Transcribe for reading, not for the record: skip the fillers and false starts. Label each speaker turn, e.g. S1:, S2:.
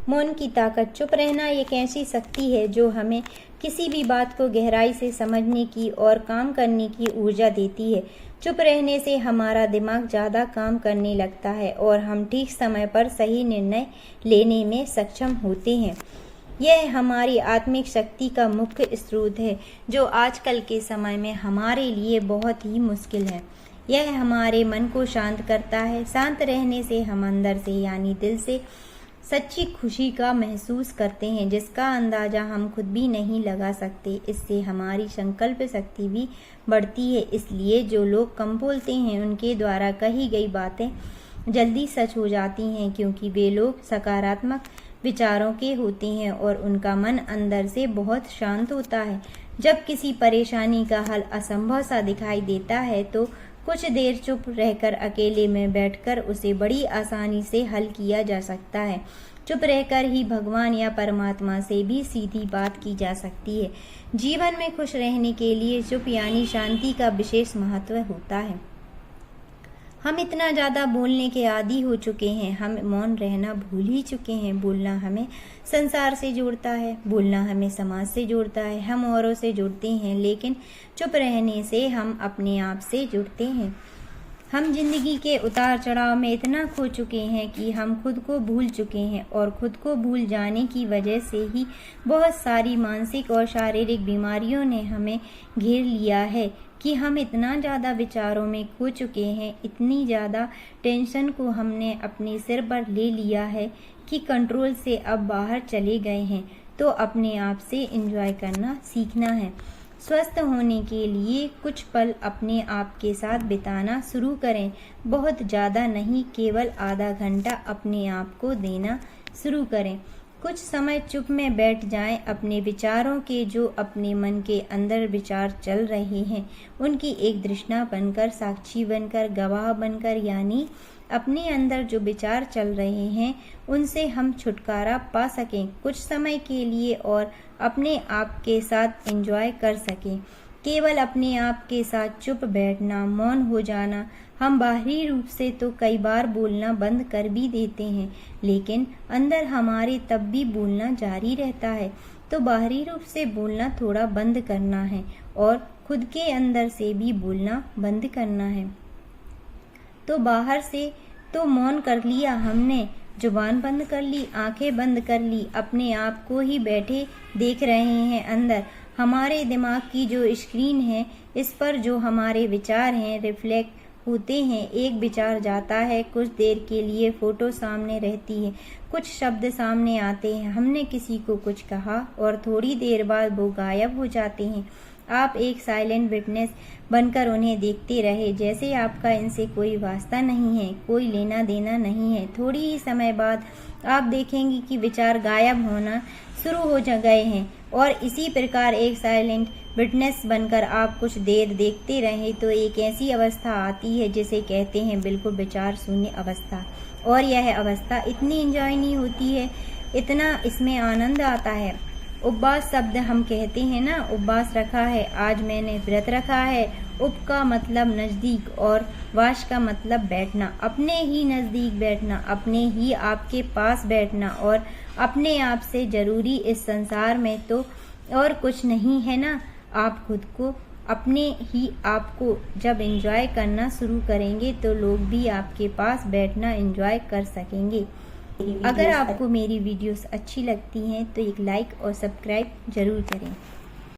S1: मौन की ताकत। चुप रहना एक ऐसी शक्ति है जो हमें किसी भी बात को गहराई से समझने की और काम करने की ऊर्जा देती है। चुप रहने से हमारा दिमाग ज़्यादा काम करने लगता है और हम ठीक समय पर सही निर्णय लेने में सक्षम होते हैं। यह हमारी आत्मिक शक्ति का मुख्य स्रोत है जो आजकल के समय में हमारे लिए बहुत ही मुश्किल है। यह हमारे मन को शांत करता है। शांत रहने से हम अंदर से यानी दिल से सच्ची खुशी का महसूस करते हैं जिसका अंदाज़ा हम खुद भी नहीं लगा सकते। इससे हमारी संकल्प शक्ति भी बढ़ती है। इसलिए जो लोग कम बोलते हैं उनके द्वारा कही गई बातें जल्दी सच हो जाती हैं, क्योंकि वे लोग सकारात्मक विचारों के होते हैं और उनका मन अंदर से बहुत शांत होता है। जब किसी परेशानी का हल असंभव सा दिखाई देता है तो कुछ देर चुप रहकर अकेले में बैठकर उसे बड़ी आसानी से हल किया जा सकता है। चुप रहकर ही भगवान या परमात्मा से भी सीधी बात की जा सकती है। जीवन में खुश रहने के लिए चुप यानी शांति का विशेष महत्व होता है। हम इतना ज़्यादा बोलने के आदी हो चुके हैं, हम मौन रहना भूल ही चुके हैं। बोलना हमें संसार से जोड़ता है, बोलना हमें समाज से जोड़ता है, हम औरों से जुड़ते हैं, लेकिन चुप रहने से हम अपने आप से जुड़ते हैं। हम जिंदगी के उतार चढ़ाव में इतना खो चुके हैं कि हम खुद को भूल चुके हैं और खुद को भूल जाने की वजह से ही बहुत सारी मानसिक और शारीरिक बीमारियों ने हमें घेर लिया है कि हम इतना ज़्यादा विचारों में खो चुके हैं, इतनी ज़्यादा टेंशन को हमने अपने सिर पर ले लिया है कि कंट्रोल से अब बाहर चले गए हैं। तो अपने आप से एंजॉय करना सीखना है। स्वस्थ होने के लिए कुछ पल अपने आप के साथ बिताना शुरू करें। बहुत ज़्यादा नहीं, केवल आधा घंटा अपने आप को देना शुरू करें। कुछ समय चुप में बैठ जाएं। अपने विचारों के जो अपने मन के अंदर विचार चल रहे हैं उनकी एक दृष्टा बनकर, साक्षी बनकर, गवाह बनकर, यानी अपने अंदर जो विचार चल रहे हैं उनसे हम छुटकारा पा सकें कुछ समय के लिए और अपने आप के साथ एंजॉय कर सकें। केवल अपने आप के साथ चुप बैठना, मौन हो जाना। हम बाहरी रूप से तो कई बार बोलना बंद कर भी देते हैं, लेकिन अंदर हमारे तब भी बोलना जारी रहता है। तो बाहरी रूप से बोलना थोड़ा बंद करना है और खुद के अंदर से भी बोलना बंद करना है। तो बाहर से तो मौन कर लिया हमने, जुबान बंद कर ली, आंखें बंद कर ली, अपने आप को ही बैठे देख रहे हैं। अंदर हमारे दिमाग की जो स्क्रीन है इस पर जो हमारे विचार हैं रिफ्लेक्ट होते हैं। एक विचार जाता है, कुछ देर के लिए फोटो सामने रहती है, कुछ शब्द सामने आते हैं, हमने किसी को कुछ कहा और थोड़ी देर बाद वो गायब हो जाते हैं। आप एक साइलेंट विटनेस बनकर उन्हें देखते रहे, जैसे आपका इनसे कोई वास्ता नहीं है, कोई लेना देना नहीं है। थोड़ी ही समय बाद आप देखेंगे कि विचार गायब होना शुरू हो गए हैं और इसी प्रकार एक साइलेंट विटनेस बनकर आप कुछ देर देखते रहें तो एक ऐसी अवस्था आती है जिसे कहते हैं बिल्कुल विचार शून्य अवस्था। और यह अवस्था इतनी एंजॉय नहीं होती है, इतना इसमें आनंद आता है। उपवास शब्द हम कहते हैं ना, उपवास रखा है, आज मैंने व्रत रखा है। उप का मतलब नज़दीक और वास का मतलब बैठना, अपने ही नज़दीक बैठना, अपने ही आपके पास बैठना और अपने आप से ज़रूरी इस संसार में तो और कुछ नहीं है ना। आप खुद को अपने ही आपको जब एंजॉय करना शुरू करेंगे तो लोग भी आपके पास बैठना एंजॉय कर सकेंगे। अगर आपको मेरी वीडियोस अच्छी लगती हैं तो एक लाइक और सब्सक्राइब ज़रूर करें।